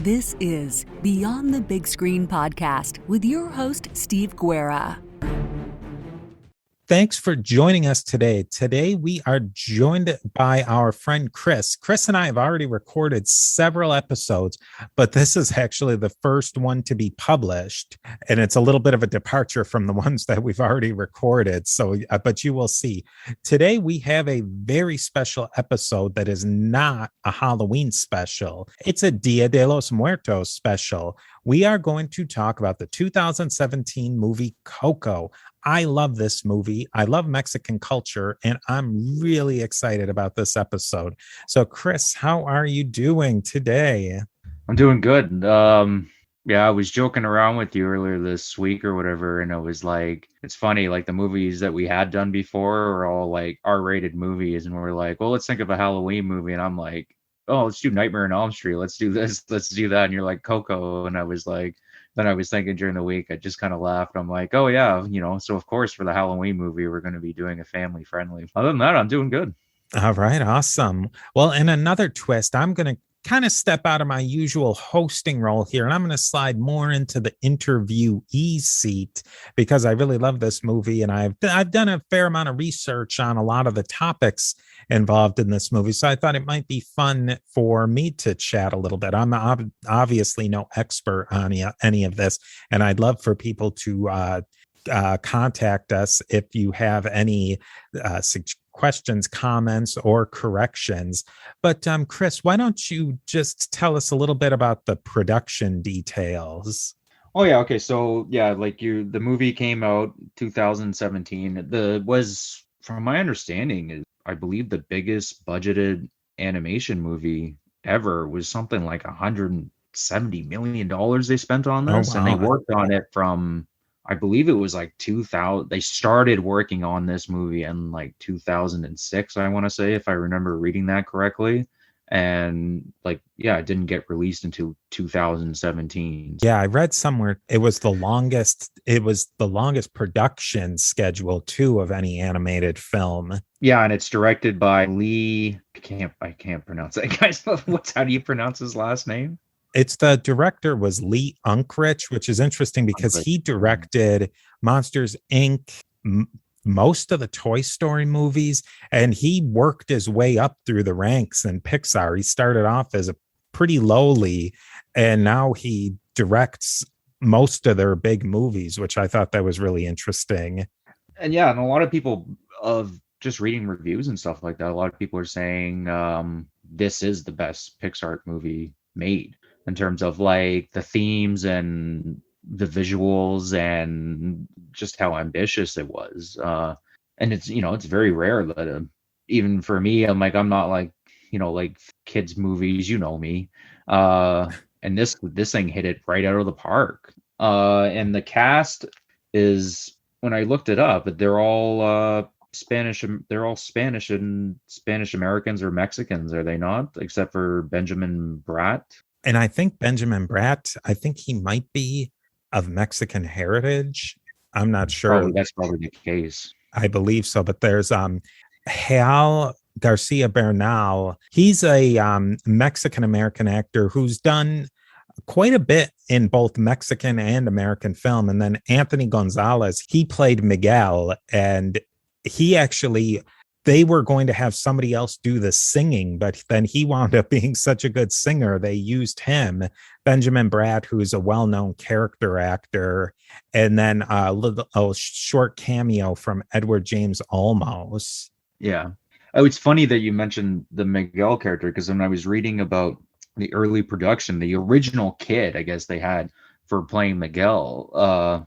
This is Beyond the Big Screen podcast with your host, Steve Guerra. Thanks for joining us today. Today, we are joined by our friend Chris. Chris and I have already recorded several episodes, but this is actually the first one to be published. And it's a little bit of a departure from the ones that we've already recorded. So, but you will see. Today, we have a very special episode that is not a Halloween special. It's a Dia de los Muertos special. We are going to talk about the 2017 movie Coco. I love this movie. I love Mexican culture, and I'm really excited about this episode. So, Chris, how are you doing today? I'm doing good. I was joking around with you earlier this week or whatever, and I was like, it's funny, like the movies that we had done before were all like R-rated movies, and we're like, well, let's think of a Halloween movie, and I'm like, oh, let's do Nightmare on Elm Street. Let's do this. Let's do that. And you're like, Coco. And I was like, then I was thinking during the week, I just kind of laughed. I'm like, oh, yeah, so of course, for the Halloween movie, we're going to be doing a family friendly. Other than that, I'm doing good. All right. Awesome. Well, in another twist, I'm going to kind of step out of my usual hosting role here, and I'm going to slide more into the interviewee seat because I really love this movie, and I've done a fair amount of research on a lot of the topics involved in this movie, so I thought it might be fun for me to chat a little bit. I'm obviously no expert on any of this, and I'd love for people to contact us if you have any questions, comments, or corrections. But Chris, why don't you just tell us a little bit about the production details? Oh yeah, okay. So yeah, the movie came out 2017. Was, from my understanding, is I believe the biggest budgeted animation movie ever. Was something like $170 million they spent on this. Oh, wow. And they worked on it from, I believe it was like 2000. They started working on this movie in like 2006, I want to say, if I remember reading that correctly. And it didn't get released until 2017. Yeah, I read somewhere it was the longest production schedule too of any animated film. Yeah, and it's directed by Lee. I can't pronounce that guy's. How do you pronounce his last name? It's the director was Lee Unkrich, which is interesting because he directed Monsters, Inc., most of the Toy Story movies, and he worked his way up through the ranks in Pixar. He started off as a pretty lowly, and now he directs most of their big movies, which I thought that was really interesting. And yeah, and a lot of people, of just reading reviews and stuff like that, a lot of people are saying this is the best Pixar movie made in terms of like the themes and the visuals and just how ambitious it was. And it's very rare that even for me, I'm not like kids movies, me. And this thing hit it right out of the park. And the cast is, when I looked it up, they're all Spanish. They're all Spanish and Spanish Americans or Mexicans, are they not? Except for Benjamin Bratt. And I think Benjamin Bratt, he might be of Mexican heritage. I'm not sure. That's probably the case. I believe so. But there's Hal Garcia Bernal. He's a Mexican-American actor who's done quite a bit in both Mexican and American film. And then Anthony Gonzalez, he played Miguel, and they were going to have somebody else do the singing, but then he wound up being such a good singer, they used him. Benjamin Bratt, who's a well-known character actor, and then a short cameo from Edward James Olmos. Yeah. Oh, it's funny that you mentioned the Miguel character, because when I was reading about the early production, the original kid, I guess they had for playing Miguel,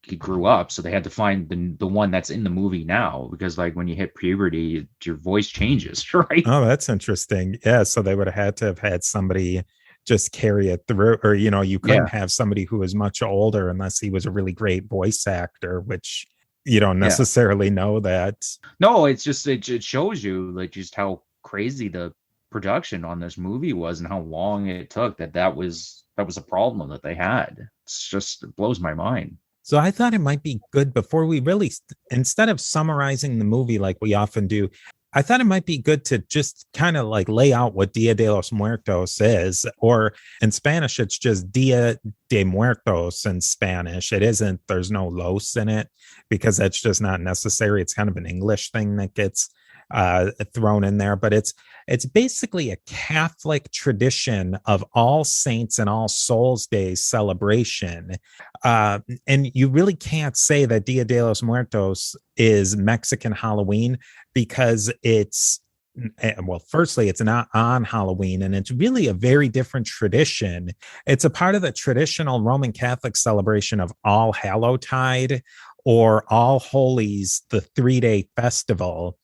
he grew up, so they had to find the one that's in the movie now, because like when you hit puberty, your voice changes, right? Oh, that's interesting. Yeah, so they would have had to have had somebody just carry it through, or you couldn't have somebody who was much older unless he was a really great voice actor, which you don't necessarily know that. No, it's just it shows you like just how crazy the production on this movie was and how long it took. That was a problem that they had. It blows my mind. So I thought it might be good before we really, instead of summarizing the movie like we often do, I thought it might be good to just kind of like lay out what Dia de los Muertos is, or in Spanish, it's just Dia de Muertos in Spanish. It isn't, there's no los in it because that's just not necessary. It's kind of an English thing that gets thrown in there, but it's basically a Catholic tradition of All Saints and All Souls Day celebration. And you really can't say that Dia de los Muertos is Mexican Halloween because well, firstly, it's not on Halloween, and it's really a very different tradition. It's a part of the traditional Roman Catholic celebration of All Hallowtide or All Holies, the 3-day festival.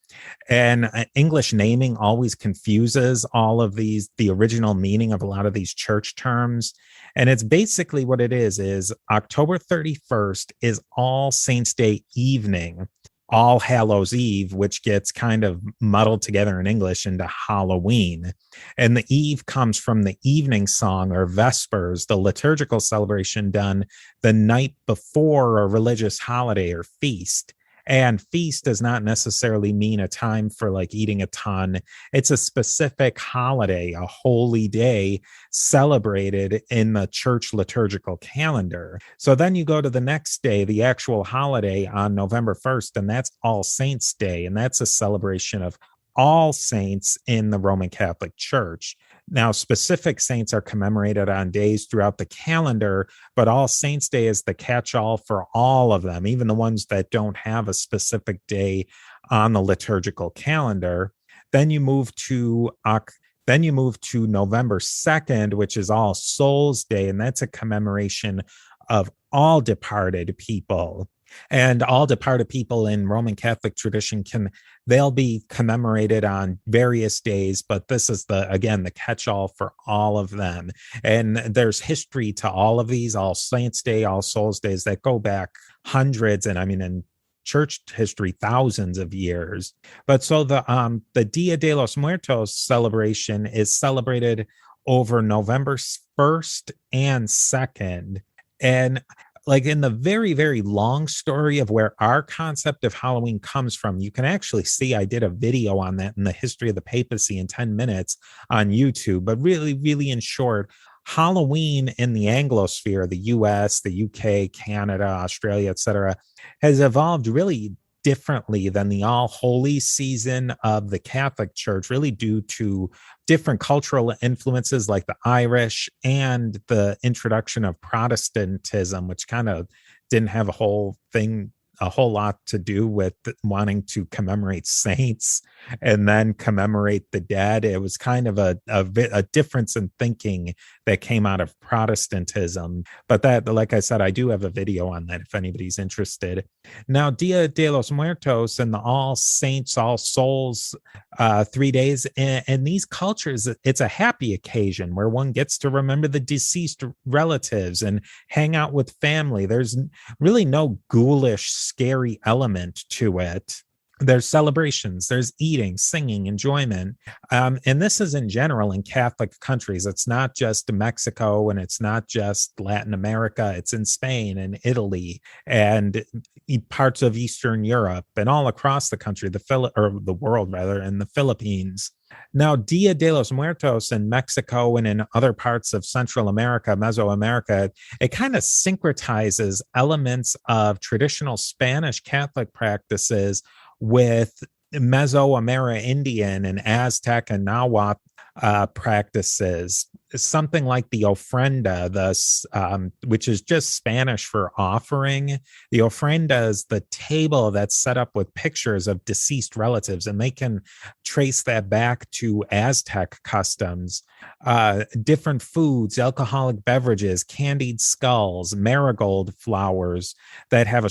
And English naming always confuses all of these, the original meaning of a lot of these church terms. And it's basically what it is October 31st is All Saints Day evening, All Hallows Eve, which gets kind of muddled together in English into Halloween. And the eve comes from the evening song or Vespers, the liturgical celebration done the night before a religious holiday or feast. And feast does not necessarily mean a time for like eating a ton. It's a specific holiday, a holy day celebrated in the church liturgical calendar. So then you go to the next day, the actual holiday on November 1st, and that's All Saints Day. And that's a celebration of all saints in the Roman Catholic Church. Now, specific saints are commemorated on days throughout the calendar, but All Saints Day is the catch-all for all of them, even the ones that don't have a specific day on the liturgical calendar. Then you move to November 2nd, which is All Souls Day, and that's a commemoration of all departed people. And all departed people in Roman Catholic tradition they'll be commemorated on various days, but this is the catch-all for all of them. And there's history to all of these, All Saints Day, All Souls Days, that go back hundreds, and I mean, in church history, thousands of years. But so the Dia de los Muertos celebration is celebrated over November 1st and 2nd. And like in the very, very long story of where our concept of Halloween comes from, you can actually see I did a video on that in the history of the papacy in 10 minutes on YouTube. But really, really in short, Halloween in the Anglosphere, the US, the UK, Canada, Australia, etc., has evolved really differently than the All Holy season of the Catholic Church, really due to different cultural influences like the Irish and the introduction of Protestantism, which kind of didn't have a whole lot to do with wanting to commemorate saints and then commemorate the dead. It was kind of a difference in thinking that came out of Protestantism. But that, like I said, I do have a video on that if anybody's interested. Now, Dia de los Muertos and the All Saints, All Souls 3 days, in these cultures, it's a happy occasion where one gets to remember the deceased relatives and hang out with family. There's really no ghoulish, scary element to it. There's celebrations, there's eating, singing, enjoyment. And this is in general in Catholic countries. It's not just Mexico and it's not just Latin America. It's in Spain and Italy and parts of Eastern Europe and all across the country, the world rather, and the Philippines. Now, Dia de los Muertos in Mexico and in other parts of Central America, Mesoamerica, it kind of syncretizes elements of traditional Spanish Catholic practices with Mesoamerindian and Aztec and Nahuatl practices. Something like the ofrenda, which is just Spanish for offering. The ofrenda is the table that's set up with pictures of deceased relatives, and they can trace that back to Aztec customs. Different foods, alcoholic beverages, candied skulls, marigold flowers that have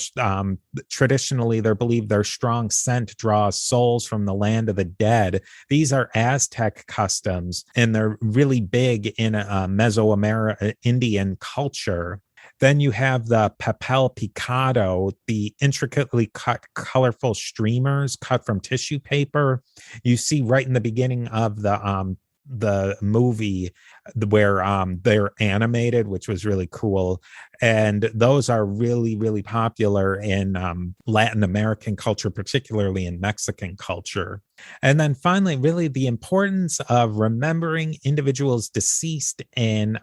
traditionally they're believed their strong scent draws souls from the land of the dead. These are Aztec customs, and they're really big in Mesoamerindian culture. Then you have the papel picado, the intricately cut, colorful streamers cut from tissue paper. You see right in the beginning of the the movie where they're animated, which was really cool. And those are really, really popular in Latin American culture, particularly in Mexican culture. And then finally, really the importance of remembering individuals deceased in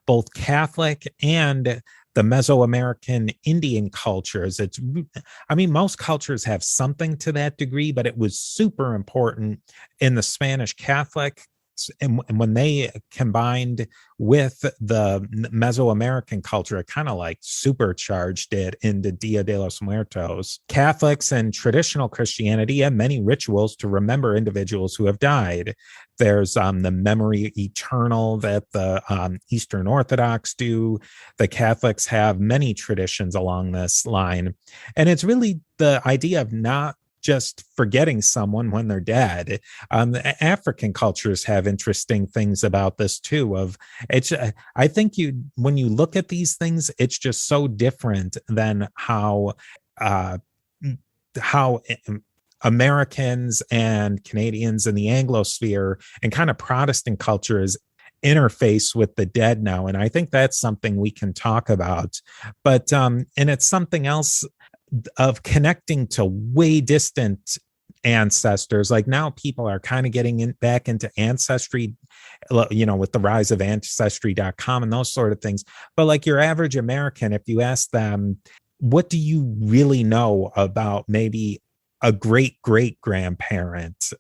both Catholic and the Mesoamerican Indian cultures. I mean, most cultures have something to that degree, but it was super important in the Spanish Catholic. And when they combined with the Mesoamerican culture, it kind of like supercharged it into Dia de los Muertos. Catholics and traditional Christianity have many rituals to remember individuals who have died. There's the memory eternal that the Eastern Orthodox do. The Catholics have many traditions along this line. And it's really the idea of not just forgetting someone when they're dead. African cultures have interesting things about this too. I think when you look at these things, it's just so different than how Americans and Canadians in the Anglosphere and kind of Protestant cultures interface with the dead now. And I think that's something we can talk about. But and it's something else of connecting to way distant ancestors. Like now people are kind of getting back into ancestry, with the rise of ancestry.com and those sort of things. But like your average American, if you ask them, what do you really know about maybe a great great grandparent?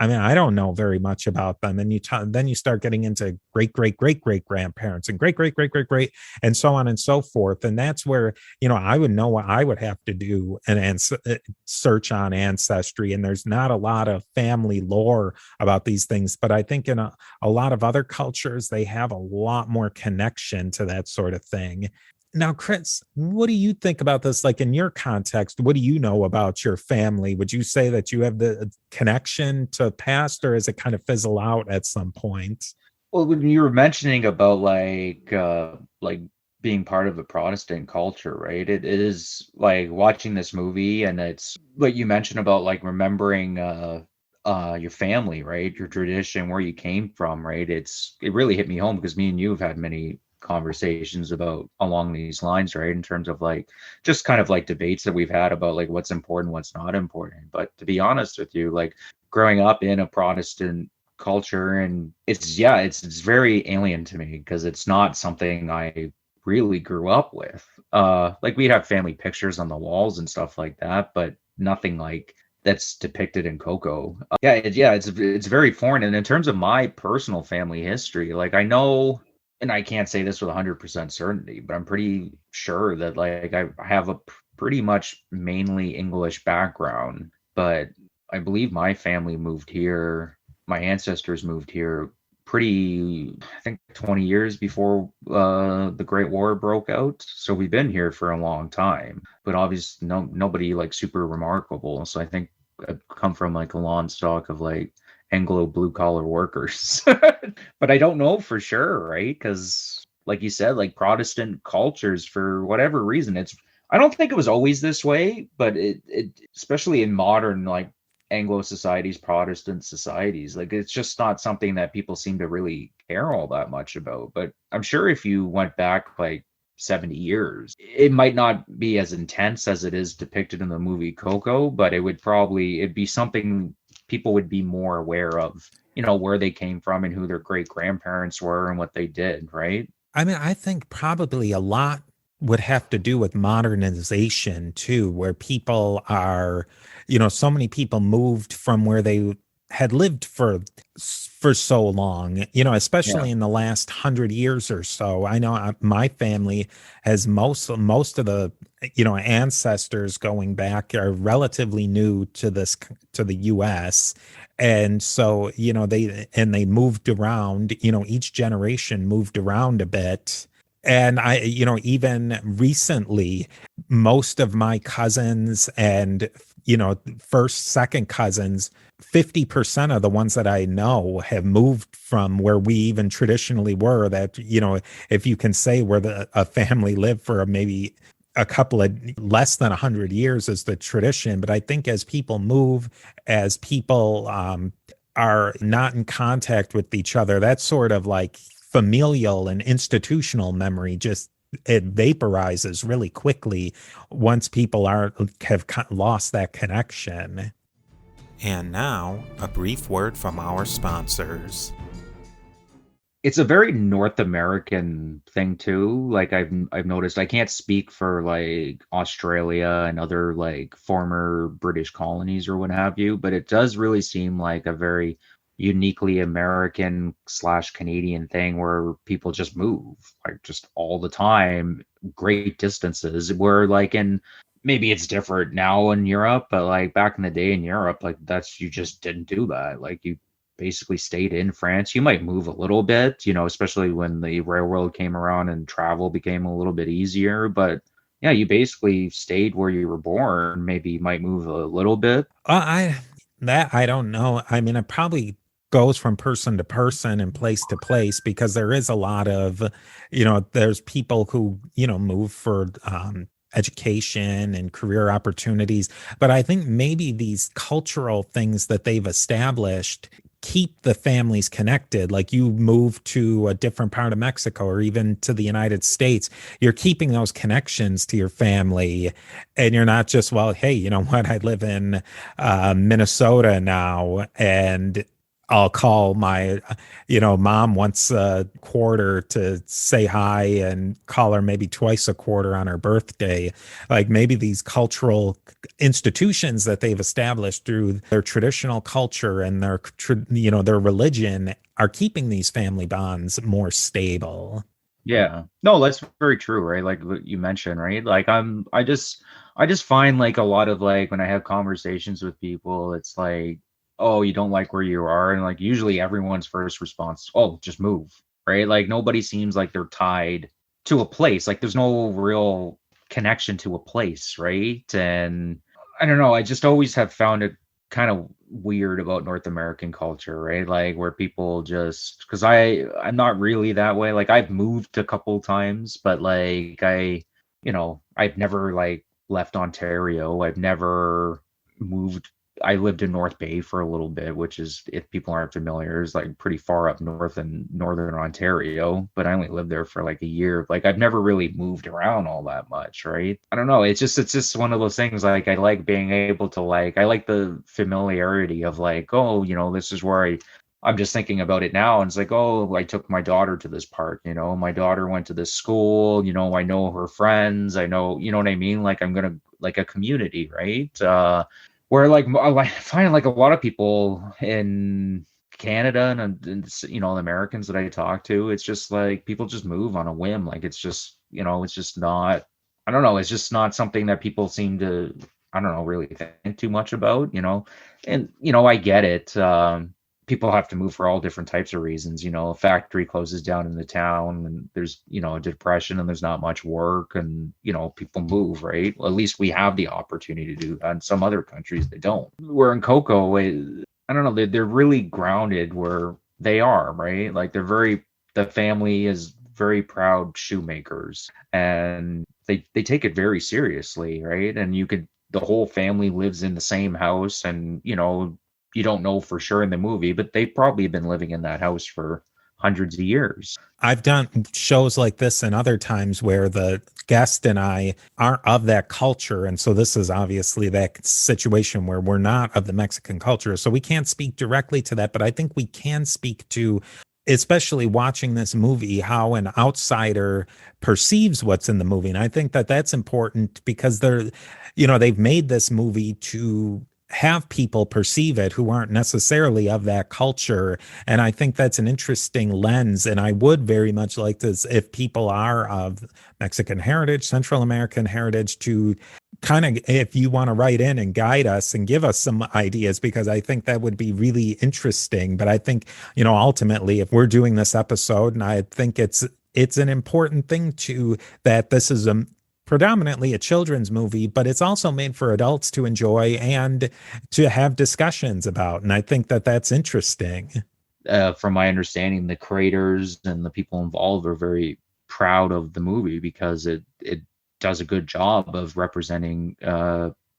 I mean, I don't know very much about them. And then you start getting into great, great, great, great grandparents and great, great, great, great, great, and so on and so forth. And that's where, I would know what I would have to do and search on Ancestry. And there's not a lot of family lore about these things. But I think in a lot of other cultures, they have a lot more connection to that sort of thing. Now, Chris, what do you think about this? Like in your context, what do you know about your family? Would you say that you have the connection to past, or is it kind of fizzle out at some point? Well, when you were mentioning about like being part of the Protestant culture, right? It is like watching this movie, and it's like you mentioned about like remembering your family, right? Your tradition, where you came from, right? It really hit me home because me and you have had many conversations about along these lines, right? In terms of like just kind of like debates that we've had about like what's important, what's not important. But to be honest with you, like growing up in a Protestant culture, and it's very alien to me because it's not something I really grew up with. Like we'd have family pictures on the walls and stuff like that, but nothing like that's depicted in Coco. It's very foreign. And in terms of my personal family history, like I know, and I can't say this with 100% certainty, but I'm pretty sure that like I have a pretty much mainly English background, but I believe my family moved here, my ancestors moved here I think 20 years before the Great War broke out. So we've been here for a long time, but obviously nobody like super remarkable. So I think I've come from like a long stock of like Anglo blue collar workers. But I don't know for sure, right? Because like you said, like Protestant cultures, for whatever reason, I don't think it was always this way, but it especially in modern like Anglo societies, Protestant societies, like it's just not something that people seem to really care all that much about. But I'm sure if you went back like 70 years, it might not be as intense as it is depicted in the movie Coco, but it'd be something people would be more aware of, where they came from and who their great grandparents were and what they did, right? I mean, I think probably a lot would have to do with modernization too, where people are, so many people moved from where they had lived for so long, Yeah. especially in the last 100 years or so. I know my family has most of the ancestors going back are relatively new to the US. And so they moved around, each generation moved around a bit. And even recently, most of my cousins and, first, second cousins, 50% of the ones that I know have moved from where we even traditionally were, that, if you can say where a family lived for maybe a couple of less than 100 years is the tradition. But I think as people move, as people are not in contact with each other, that sort of like familial and institutional memory just it vaporizes really quickly once people have lost that connection. And now, a brief word from our sponsors. It's a very North American thing too. Like I've noticed, I can't speak for like Australia and other like former British colonies or what have you, but it does really seem like a very uniquely American slash Canadian thing where people just move like just all the time, great distances. Where like in maybe it's different now in Europe, but like back in the day in Europe, like that's you just didn't do that. Like you basically stayed in France. You might move a little bit, you know, especially when the railroad came around and travel became a little bit easier. But yeah, you basically stayed where you were born. Maybe you might move a little bit. I don't know. I mean, it probably goes from person to person and place to place because there is a lot of, there's people who, move for education and career opportunities. But I think maybe these cultural things that they've established keep the families connected. Like you move to a different part of Mexico or even to the United States, you're keeping those connections to your family. And you're not just, well, hey, you know what? I live in Minnesota now, and I'll call my, mom once a quarter to say hi and call her maybe twice a quarter on her birthday. Like maybe these cultural institutions that they've established through their traditional culture and their religion are keeping these family bonds more stable. Yeah. No, that's very true, right? Like what you mentioned, right? Like I just find like a lot of like when I have conversations with people, it's like, oh, you don't like where you are, and like usually everyone's first response, oh, just move, right? Like nobody seems like they're tied to a place. Like there's no real connection to a place, right? And I don't know, I just always have found it kind of weird about North American culture, right? Like where people just because I'm not really that way. Like I've moved a couple times, but like I've never like left Ontario. I've never moved. I lived in North Bay for a little bit, which is, if people aren't familiar, is like pretty far up north in northern Ontario, but I only lived there for like a year. Like I've never really moved around all that much, right? I don't know. It's just one of those things. Like I like being able to I like the familiarity of like, oh, this is where I'm just thinking about it now. And it's like, oh, I took my daughter to this park, my daughter went to this school, I know her friends, I know, you know what I mean? Like I'm gonna like a community, right? Where like I find like a lot of people in Canada and the Americans that I talk to, it's just like people just move on a whim. Like it's just it's just not. I don't know. It's just not something that people seem to. I don't know, really think too much about. And I get it. People have to move for all different types of reasons. A factory closes down in the town and there's, a depression and there's not much work and, people move, right? Well, at least we have the opportunity to do that. In some other countries, they don't. Where in Coco, I don't know, they're really grounded where they are, right? Like the family is very proud shoemakers and they take it very seriously, right? And the whole family lives in the same house and, you don't know for sure in the movie, but they've probably been living in that house for hundreds of years. I've done shows like this and other times where the guest and I aren't of that culture. And so this is obviously that situation where we're not of the Mexican culture. So we can't speak directly to that, but I think we can speak to, especially watching this movie, how an outsider perceives what's in the movie. And I think that that's important because they've made this movie to have people perceive it who aren't necessarily of that culture. And I think that's an interesting lens. And I would very much like to, if people are of Mexican heritage, Central American heritage, to kind of, if you want to write in and guide us and give us some ideas, because I think that would be really interesting. But I think, ultimately, if we're doing this episode, and I think it's an important thing that this is predominantly a children's movie, but it's also made for adults to enjoy and to have discussions about. And I think that that's interesting. From my understanding, the creators and the people involved are very proud of the movie because it does a good job of representing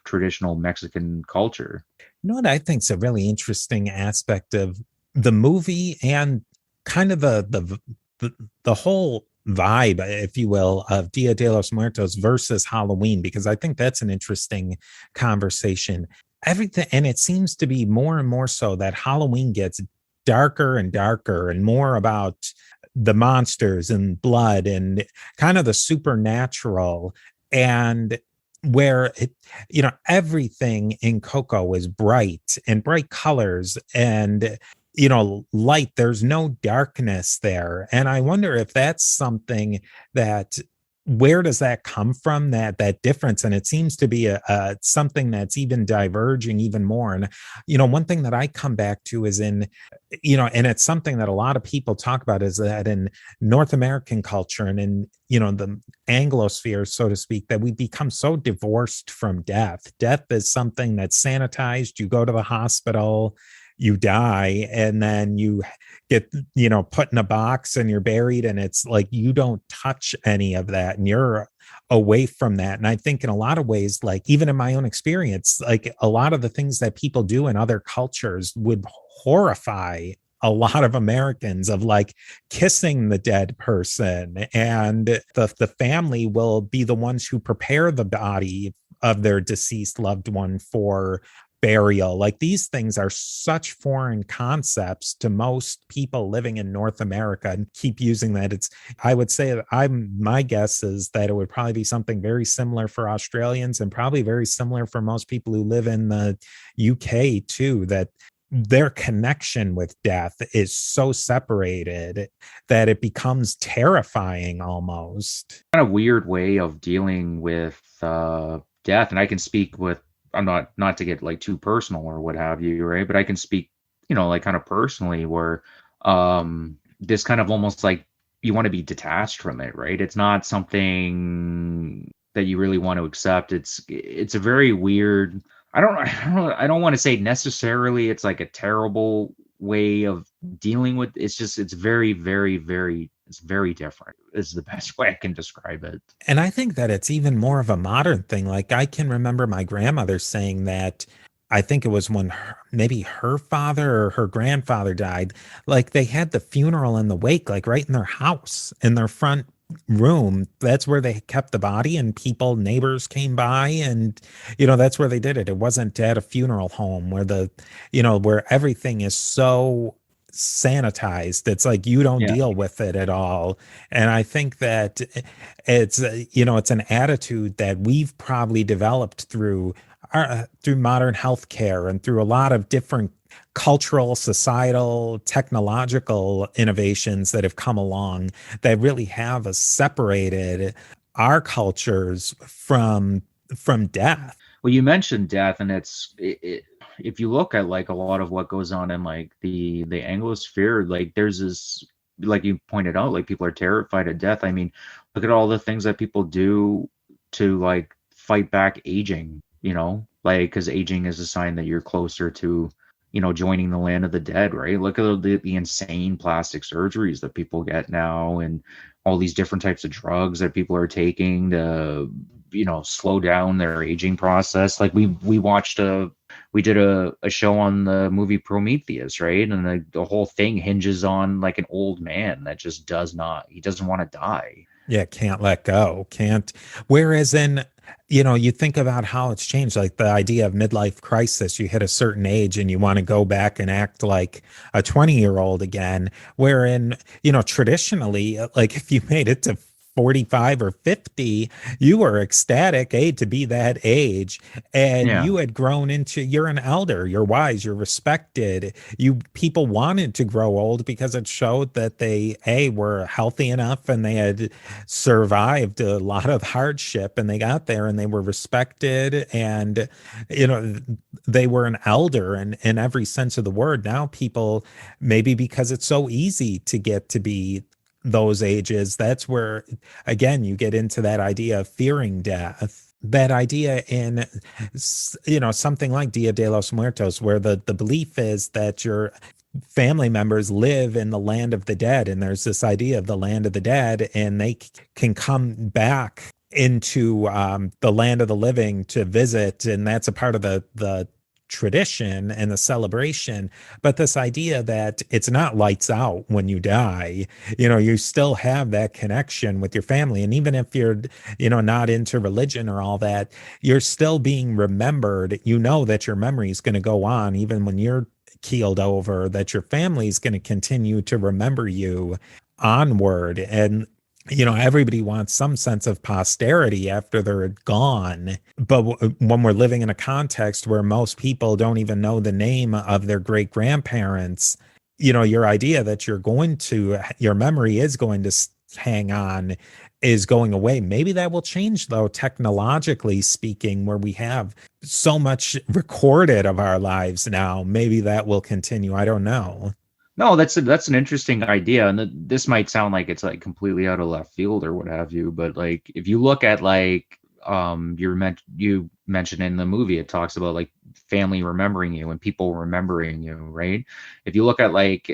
traditional Mexican culture. You know what I think is a really interesting aspect of the movie and kind of the whole vibe, if you will, of Dia de los Muertos versus Halloween, because I think that's an interesting conversation. Everything, and it seems to be more and more so that Halloween gets darker and darker and more about the monsters and blood and kind of the supernatural, and where it, everything in Coco is bright and bright colors and light. There's no darkness there. And I wonder if that's something that, where does that come from, that difference? And it seems to be a something that's even diverging even more. And one thing that I come back to is in, and it's something that a lot of people talk about, is that in North American culture and in the Anglosphere, so to speak, that we become so divorced from death. Death is something that's sanitized. You go to the hospital, you die, and then you get put in a box and you're buried, and it's like you don't touch any of that and you're away from that. And I think in a lot of ways, like even in my own experience, like a lot of the things that people do in other cultures would horrify a lot of Americans, of like kissing the dead person, and the family will be the ones who prepare the body of their deceased loved one for burial. Like these things are such foreign concepts to most people living in North America, and keep using that. I would say my guess is that it would probably be something very similar for Australians, and probably very similar for most people who live in the UK too, that their connection with death is so separated that it becomes terrifying almost. Kind of weird way of dealing with death. And I can speak with, I'm not to get like too personal or what have you, right? But I can speak, like kind of personally, where this kind of almost like you want to be detached from it, right? It's not something that you really want to accept. It's a very weird. I don't want to say necessarily it's like a terrible way of dealing with. It's very, very, very. It's very different is the best way I can describe it. And I think that it's even more of a modern thing. Like I can remember my grandmother saying that, I think it was when maybe her father or her grandfather died, like they had the funeral and the wake, like right in their house, in their front room. That's where they kept the body, and neighbors came by, and that's where they did it. It wasn't at a funeral home where where everything is so sanitized. It's like you don't deal with it at all. And I think that it's it's an attitude that we've probably developed through modern healthcare and through a lot of different cultural, societal, technological innovations that have come along, that really have separated our cultures from death. Well, you mentioned death, and if you look at like a lot of what goes on in like the Anglosphere, like there's this, like you pointed out, like people are terrified of death. I mean, look at all the things that people do to like fight back aging, like because aging is a sign that you're closer to joining the land of the dead, right? Look at the insane plastic surgeries that people get now, and all these different types of drugs that people are taking to slow down their aging process. Like we did a show on the movie Prometheus, right? And the whole thing hinges on like an old man that just he doesn't want to die. Yeah, can't let go, can't. Whereas in, you think about how it's changed, like the idea of midlife crisis. You hit a certain age and you want to go back and act like a 20-year-old again. Wherein, traditionally, like if you made it to 45 or 50, you were ecstatic, to be that age. And you had grown into, you're an elder, you're wise, you're respected. People wanted to grow old because it showed that they, were healthy enough and they had survived a lot of hardship, and they got there and they were respected, and, they were an elder in every sense of the word. Now people, maybe because it's so easy to get to be those ages, that's where again you get into that idea of fearing death, that idea in something like Dia de los Muertos, where the belief is that your family members live in the land of the dead, and there's this idea of the land of the dead, and they can come back into the land of the living to visit, and that's a part of the tradition and the celebration. But this idea that it's not lights out when you die, you still have that connection with your family. And even if you're, not into religion or all that, you're still being remembered. You know that your memory is going to go on even when you're keeled over, that your family is going to continue to remember you onward. And everybody wants some sense of posterity after they're gone. But when we're living in a context where most people don't even know the name of their great grandparents, your idea that your memory is going to hang on is going away. Maybe that will change, though, technologically speaking, where we have so much recorded of our lives now. Maybe that will continue. I don't know. No, that's an interesting idea, and this might sound like it's like completely out of left field or what have you, but like if you look at like you mentioned in the movie, it talks about like family remembering you and people remembering you, right? If you look at like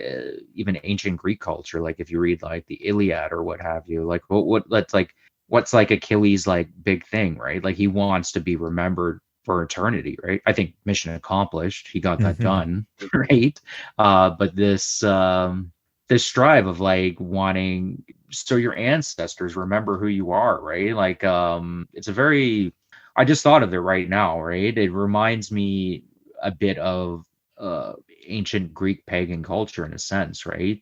even ancient Greek culture, like if you read like the Iliad or what have you, like what's like Achilles' like big thing, right? Like he wants to be remembered for eternity, right? I think mission accomplished. He got that done, right? But this strive of like wanting so your ancestors remember who you are, right? Like it's a very I just thought of it right now, right? It reminds me a bit of ancient Greek pagan culture in a sense, right?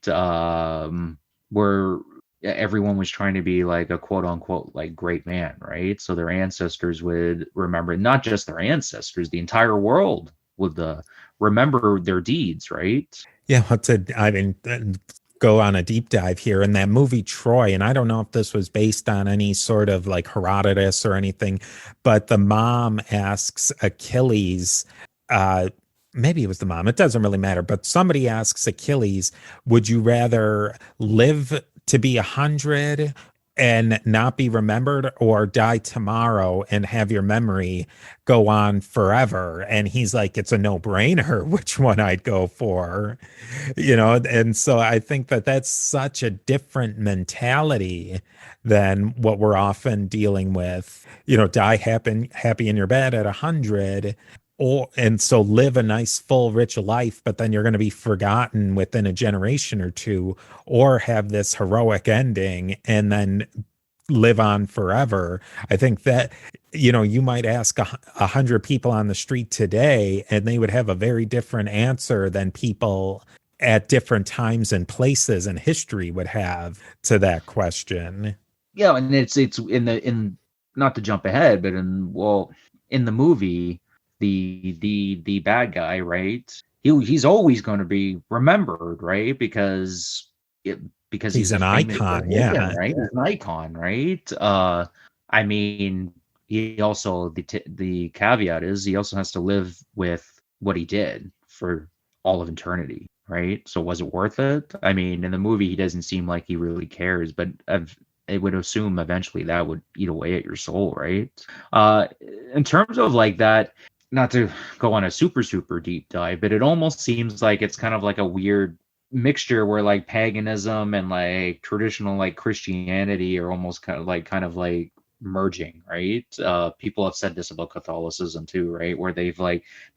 Where everyone was trying to be like a quote unquote like great man, right? So their ancestors would remember, not just their ancestors, the entire world would remember their deeds, right? Yeah, I mean, go on a deep dive here in that movie Troy, and I don't know if this was based on any sort of like Herodotus or anything, but the mom asks Achilles, maybe it was the mom, it doesn't really matter, but somebody asks Achilles, would you rather live to be 100 and not be remembered, or die tomorrow and have your memory go on forever? And he's like, it's a no-brainer which one I'd go for. And so I think that that's such a different mentality than what we're often dealing with. Die happy in your bed at 100, and so live a nice full rich life, but then you're going to be forgotten within a generation or two, or have this heroic ending and then live on forever. I think that you might ask 100 people on the street today and they would have a very different answer than people at different times and places in history would have to that question. Yeah, and it's in not to jump ahead, but in the movie, the bad guy, right? He's always going to be remembered, right? Because he's an icon, yeah, right? He's an icon, right? I mean, he also the caveat is he also has to live with what he did for all of eternity, right? So was it worth it? I mean, in the movie, he doesn't seem like he really cares, but it would assume eventually that would eat away at your soul, right? In terms of like that, not to go on a super deep dive, but it almost seems like it's kind of like a weird mixture where like paganism and like traditional like Christianity are almost kind of like merging, right? People have said this about Catholicism too, right? Where they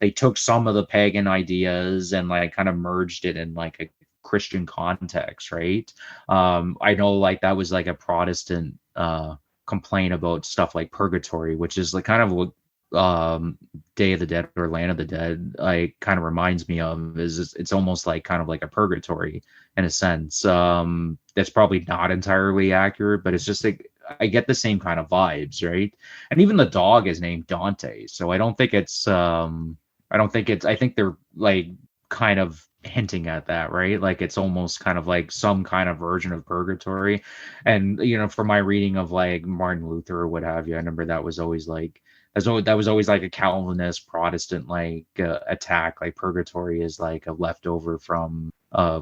took some of the pagan ideas and like kind of merged it in like a Christian context, right? I know like that was like a Protestant complaint about stuff like purgatory, which is like kind of what Day of the Dead or Land of the Dead like kind of reminds me of. Is it's almost like kind of like a purgatory in a sense. That's probably not entirely accurate, but it's just like I get the same kind of vibes, right? And even the dog is named Dante, so I don't think it's I think they're like kind of hinting at that, right? Like it's almost kind of like some kind of version of purgatory. And from my reading of like Martin Luther or what have you, I remember that was always like a Calvinist Protestant like attack. Like purgatory is like a leftover from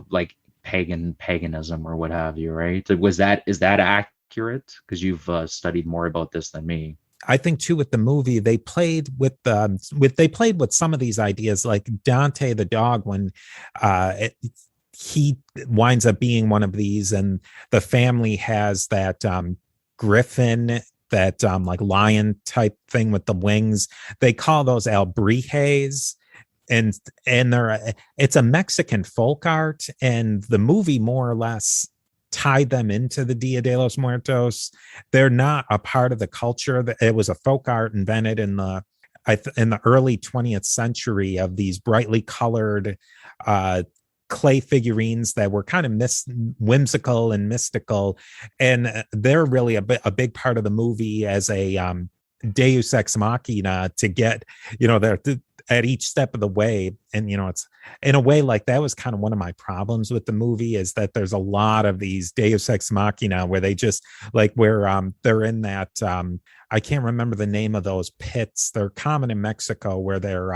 like paganism or what have you, right? Is that accurate? Because you've studied more about this than me. I think too with the movie they played with some of these ideas, like Dante the dog, when he winds up being one of these, and the family has that griffin that like lion type thing with the wings. They call those albrijes, and it's a Mexican folk art, and the movie more or less tied them into the Dia de los Muertos. They're not a part of the culture. It was a folk art invented in the early 20th century, of these brightly colored clay figurines that were kind of whimsical and mystical, and they're really a big part of the movie as a deus ex machina to get, they're at each step of the way. And it's in a way like that was kind of one of my problems with the movie, is that there's a lot of these deus ex machina where they just like where they're in that I can't remember the name of those pits. They're common in Mexico, where they're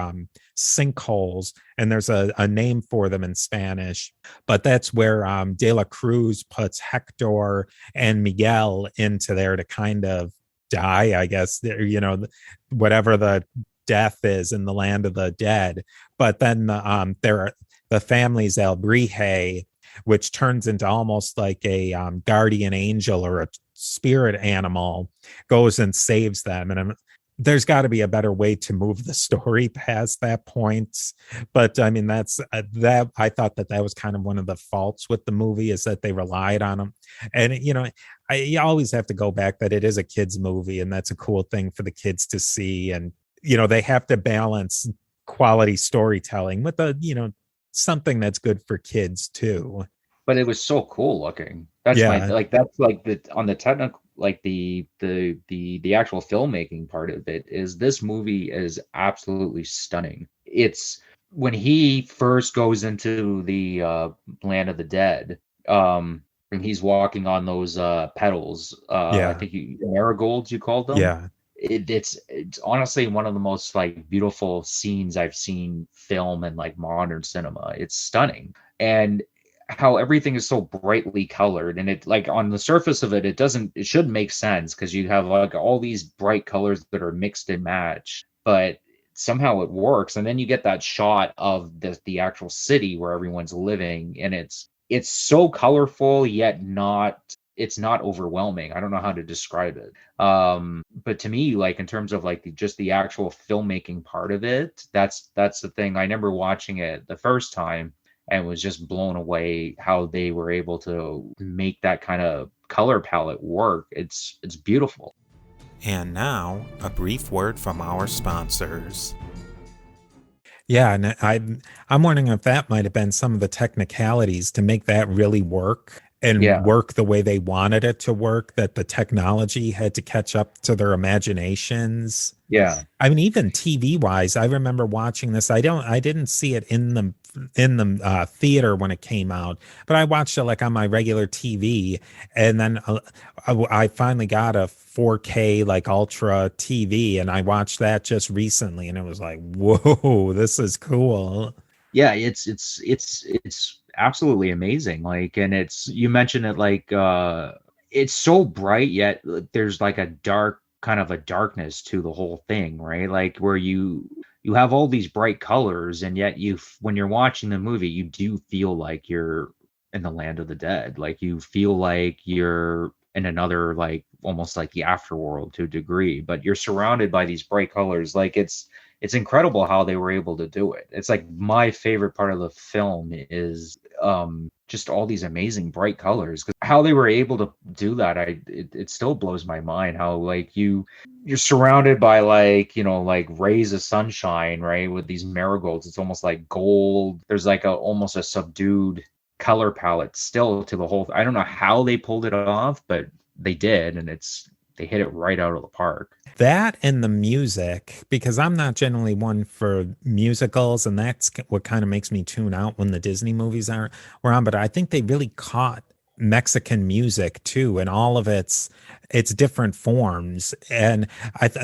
sinkholes, and there's a name for them in Spanish. But that's where De La Cruz puts Hector and Miguel into there to kind of die, I guess, whatever the death is in the land of the dead. But then there are the family's albrije, which turns into almost like a guardian angel or a spirit animal, goes and saves them. And there's got to be a better way to move the story past that point. But I mean, that's that. I thought that was kind of one of the faults with the movie, is that they relied on them. And you always have to go back that it is a kids movie, and that's a cool thing for the kids to see. And they have to balance quality storytelling with something that's good for kids too. But it was so cool looking. That's on the technical, like the actual filmmaking part of it, is this movie is absolutely stunning. It's when he first goes into the land of the dead, and he's walking on those petals. I think marigolds, you called them. Yeah. It's honestly one of the most like beautiful scenes I've seen film in like modern cinema. It's stunning. And how everything is so brightly colored, and it like on the surface of it, it should make sense because you have like all these bright colors that are mixed and matched, but somehow it works. And then you get that shot of the actual city where everyone's living, and it's so colorful yet it's not overwhelming. I don't know how to describe it. But to me, like in terms of like just the actual filmmaking part of it, that's the thing. I remember watching it the first time and was just blown away how they were able to make that kind of color palette work. It's beautiful. And now, a brief word from our sponsors. Yeah, and I'm wondering if that might have been some of the technicalities to make that really work and work the way they wanted it to work, that the technology had to catch up to their imaginations. Yeah. I mean, even TV wise, I remember watching this. I didn't see it in the theater when it came out, but I watched it like on my regular TV. And then I finally got a 4K like ultra TV, and I watched that just recently, and it was like, whoa, this is cool. Yeah, it's absolutely amazing. Like, and you mentioned it, like it's so bright, yet there's like a darkness to the whole thing, right? Like where you have all these bright colors, and yet when you're watching the movie, you do feel like you're in the land of the dead. Like you feel like you're in another, like almost like the afterworld to a degree, but you're surrounded by these bright colors. Like it's incredible how they were able to do it. It's like my favorite part of the film is just all these amazing bright colors. Because how they were able to do that, it still blows my mind. How like you're surrounded by like like rays of sunshine, right? With these marigolds, it's almost like gold. There's like almost a subdued color palette still to the whole. I don't know how they pulled it off, but they did, and they hit it right out of the park. That and the music, because I'm not generally one for musicals, and that's what kind of makes me tune out when the Disney movies were on. But I think they really caught Mexican music too, and all of its different forms, and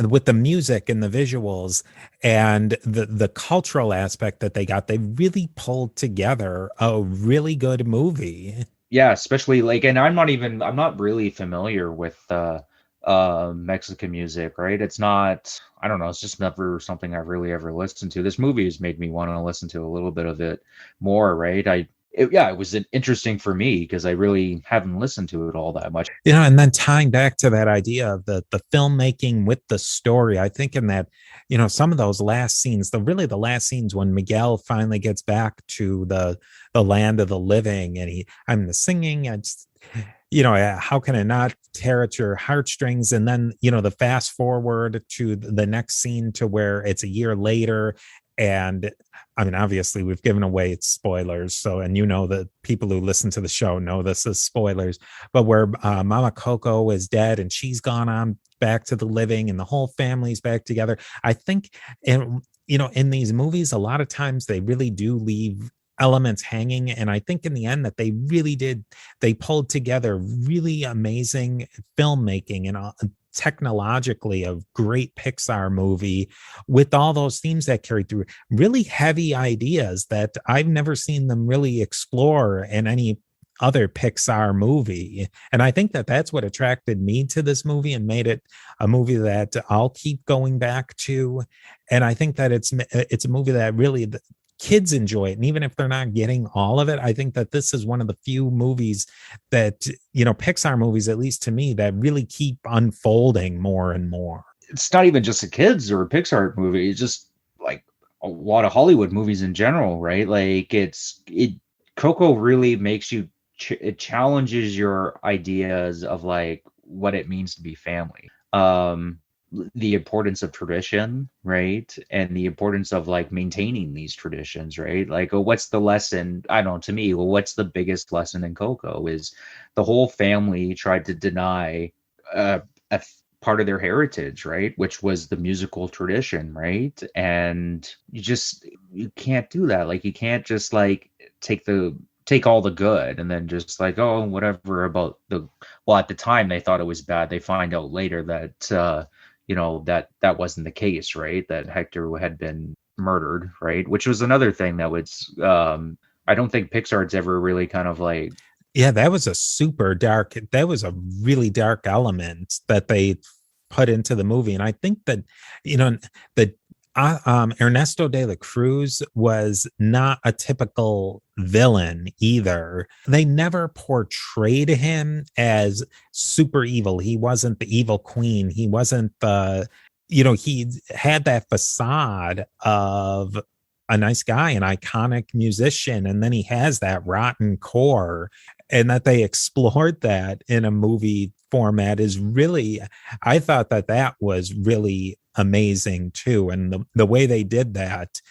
with the music and the visuals and the cultural aspect that they got, they really pulled together a really good movie. Yeah, especially like, and I'm not really familiar with Mexican music, right? It's not, I don't know, it's just never something I've really ever listened to. This movie has made me want to listen to a little bit of it more, right? it was interesting for me because I really haven't listened to it all that much. And then tying back to that idea of the filmmaking with the story, I think in that, some of those last scenes, the last scenes when Miguel finally gets back to the land of the living, and the singing, and how can it not tear at your heartstrings? And then, the fast forward to the next scene to where it's a year later. And obviously we've given away spoilers. So, and the people who listen to the show know this is spoilers, but where Mama Coco is dead and she's gone on back to the living and the whole family's back together. I think, in these movies, a lot of times they really do leave elements hanging. And I think in the end that they pulled together really amazing filmmaking and technologically a great Pixar movie with all those themes that carry through, really heavy ideas that I've never seen them really explore in any other Pixar movie. And I think that that's what attracted me to this movie and made it a movie that I'll keep going back to. And I think that it's a movie that really kids enjoy it. And even if they're not getting all of it, I think that this is one of the few movies that, Pixar movies, at least to me, that really keep unfolding more and more. It's not even just a kids or a Pixar movie. It's just like a lot of Hollywood movies in general, right? Like Coco really makes you, it challenges your ideas of like what it means to be family. The importance of tradition, right? And the importance of like maintaining these traditions, right? Like, what's the lesson? I don't know, to me, what's the biggest lesson in Coco is the whole family tried to deny a part of their heritage, right? Which was the musical tradition, right? And you can't do that. Like, you can't just like take all the good and then just like, oh, whatever about at the time they thought it was bad. They find out later that, that wasn't the case, right? That Hector had been murdered, right? Which was another thing that was, I don't think Pixar's ever really kind of like. Yeah, that was a really dark element that they put into the movie. And I think that, that Ernesto de la Cruz was not a typical villain either. They never portrayed him as super evil. He wasn't the evil queen. He wasn't he had that facade of a nice guy, an iconic musician, and then he has that rotten core. And that they explored that in a movie format is really, I thought that was really amazing too. And the way they did that,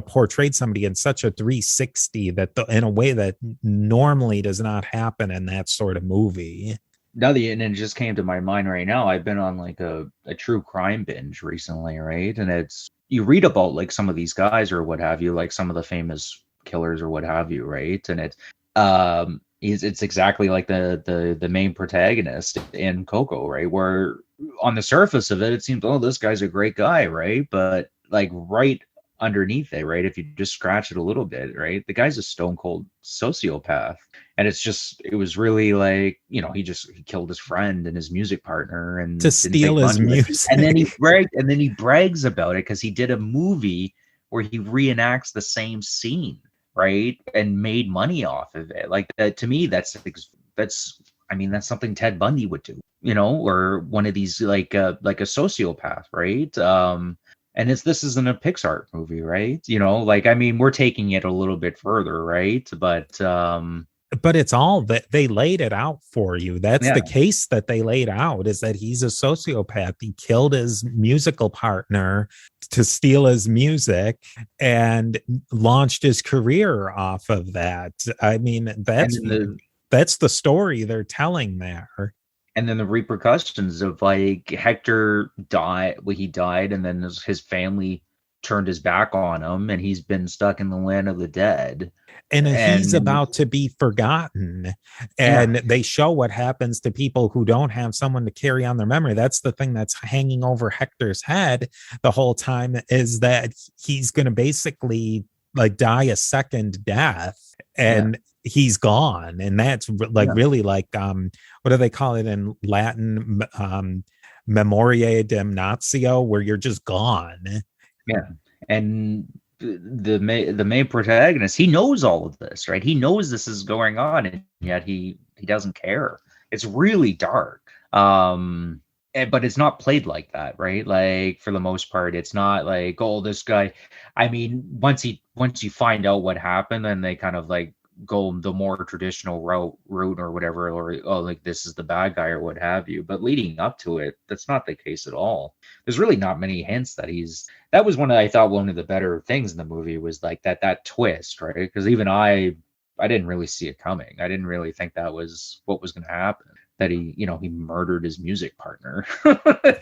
portrayed somebody in such a 360 that in a way that normally does not happen in that sort of movie. And it just came to my mind right now. I've been on like a true crime binge recently, right? And you read about like some of these guys or what have you, like some of the famous killers or what have you, right? And it's exactly like the main protagonist in Coco, right? Where on the surface of it seems, oh, this guy's a great guy, right? But like right underneath it, right, if you just scratch it a little bit, right, the guy's a stone cold sociopath. And it was really like, he killed his friend and his music partner and to steal his music. And then he brags about it because he did a movie where he reenacts the same scene, right, and made money off of it. Like, to me, that's something Ted Bundy would do, or one of these like a sociopath, right? And this isn't a Pixar movie, right? We're taking it a little bit further, right? But it's all that they laid it out for you. That's the case that they laid out, is that he's a sociopath. He killed his musical partner to steal his music and launched his career off of that. I mean, that's the story they're telling there. And then the repercussions of like Hector died. Well, he died, and then his family turned his back on him, and he's been stuck in the land of the dead. And he's about to be forgotten. And they show what happens to people who don't have someone to carry on their memory. That's the thing that's hanging over Hector's head the whole time, is that he's going to basically like die a second death, and he's gone. And that's like really like, what do they call it in Latin? Memoriae damnatio, where you're just gone. Yeah. And the main protagonist, he knows all of this, right? He knows this is going on, and yet he doesn't care. It's really dark. But it's not played like that, right? Like, for the most part, it's not like, oh, this guy. I mean, once you find out what happened, and they kind of like go the more traditional route or whatever, or oh, like this is the bad guy or what have you. But leading up to it, that's not the case at all. There's really not many hints that he's. That was I thought one of the better things in the movie was like that twist, right? Because even I didn't really see it coming. I didn't really think that was what was going to happen. That he murdered his music partner.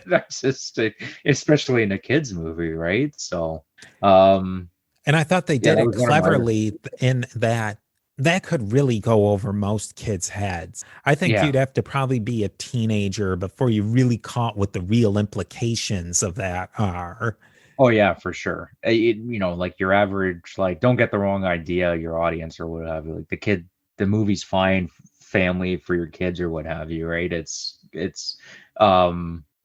That's just, especially in a kids movie, right? So, and I thought they did that it was one of my cleverly in that could really go over most kids' heads. I think yeah. you'd have to probably be a teenager before you really caught what the real implications of that are. Oh yeah, for sure. Like your average, like, don't get the wrong idea, your audience or what have you. Like the movie's fine, family for your kids or what have you, right? But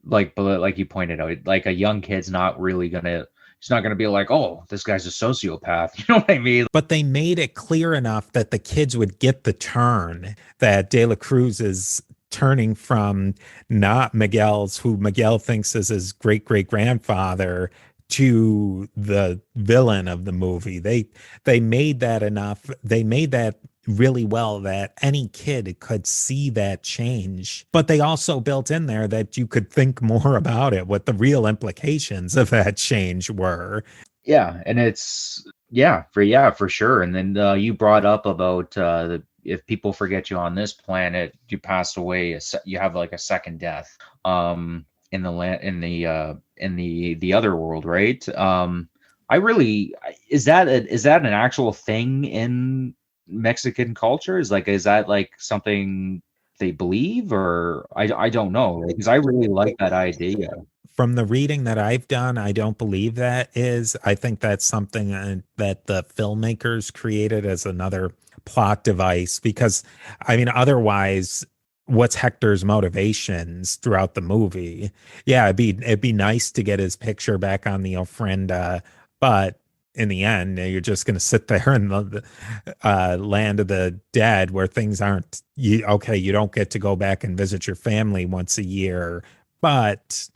like you pointed out, like a young kid's not really gonna. He's not gonna be like, oh, this guy's a sociopath. You know what I mean? But they made it clear enough that the kids would get the turn that De La Cruz is turning from not who Miguel thinks is his great great grandfather, to the villain of the movie. They made that enough. They made that really well that any kid could see that change. But they also built in there that you could think more about it, what the real implications of that change were. Yeah, and it's for sure. And then you brought up about if people forget you on this planet, you pass away. You have like a second death. In the land in the other world, right? I really is that an actual thing in Mexican culture? Is that like something they believe, or I don't know, because I really like that idea. From the reading that I've done, I don't believe that is. I think that's something that the filmmakers created as another plot device because, I mean, otherwise, what's Hector's motivations throughout the movie? Yeah, it'd be nice to get his picture back on the ofrenda, but in the end, you're just going to sit there in the land of the dead where things aren't. Okay, you don't get to go back and visit your family once a year, but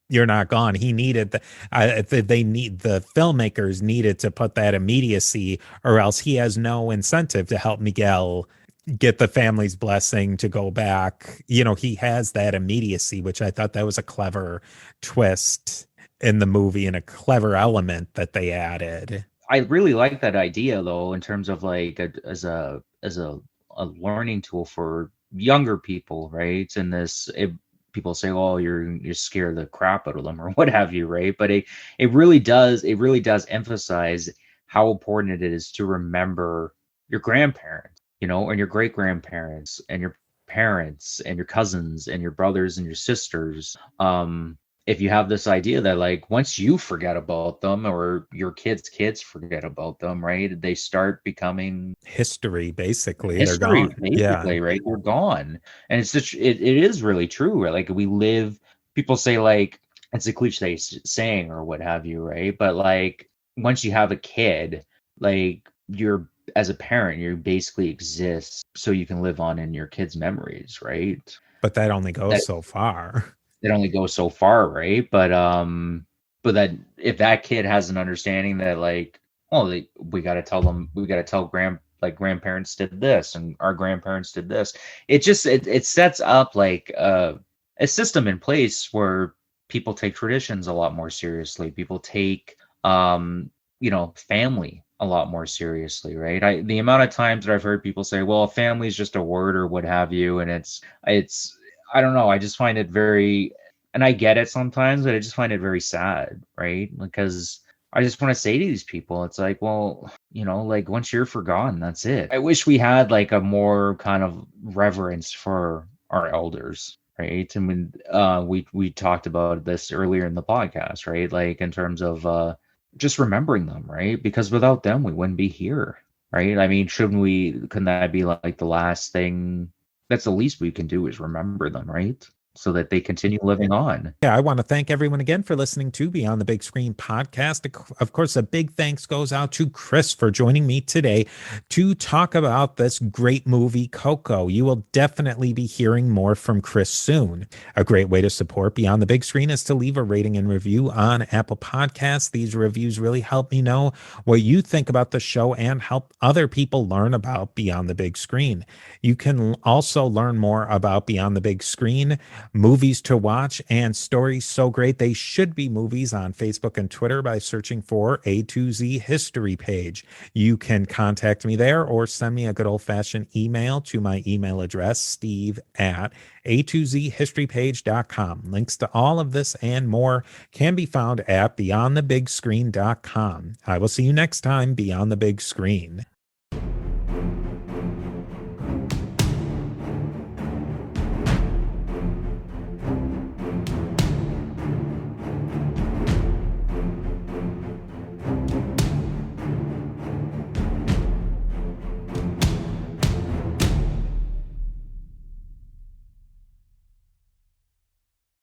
you're not gone. He needed the filmmakers needed to put that immediacy, or else he has no incentive to help Miguel get the family's blessing to go back. He has that immediacy, which I thought that was a clever twist in the movie and a clever element that they added. I really like that idea though, in terms of like as a learning tool for younger people, right? And people say, "Oh, you're scared the crap out of them," or what have you, right? But it really does emphasize how important it is to remember your grandparents, and your great grandparents, and your parents, and your cousins, and your brothers and your sisters. If you have this idea that like once you forget about them, or your kids forget about them, right? They start becoming history, basically. history, They're gone. basically, Yeah. right? They're gone. And it's just it is really true, right? Like people say like it's a cliche saying or what have you, right? But like once you have a kid, like you're as a parent, you basically exist so you can live on in your kids' memories, right? But that only That goes so far. it only goes so far, right? But that if that kid has an understanding that like, oh, we got to tell them, we got to tell grandparents did this and our grandparents did this. It sets up like a system in place where people take traditions a lot more seriously. People take family a lot more seriously, right? The amount of times that I've heard people say, well, family is just a word or what have you, and it's I don't know. I just find it very, and I get it sometimes, but I just find it very sad, right? Because I just want to say to these people, it's like, well, like once you're forgotten, that's it. I wish we had like a more kind of reverence for our elders, right? And we talked about this earlier in the podcast, right? Like in terms of just remembering them, right? Because without them, we wouldn't be here, right? I mean, couldn't that be like the last thing? That's the least we can do is remember them, right? so that they continue living on. Yeah, I want to thank everyone again for listening to Beyond the Big Screen podcast. Of course, a big thanks goes out to Chris for joining me today to talk about this great movie, Coco. You will definitely be hearing more from Chris soon. A great way to support Beyond the Big Screen is to leave a rating and review on Apple Podcasts. These reviews really help me know what you think about the show and help other people learn about Beyond the Big Screen. You can also learn more about Beyond the Big Screen, movies to watch, and stories so great they should be movies on Facebook and Twitter by searching for A2Z History Page. You can contact me there or send me a good old-fashioned email to my email address, steve@a2zhistorypage.com. Links to all of this and more can be found at beyondthebigscreen.com. I will see you next time, Beyond the Big Screen.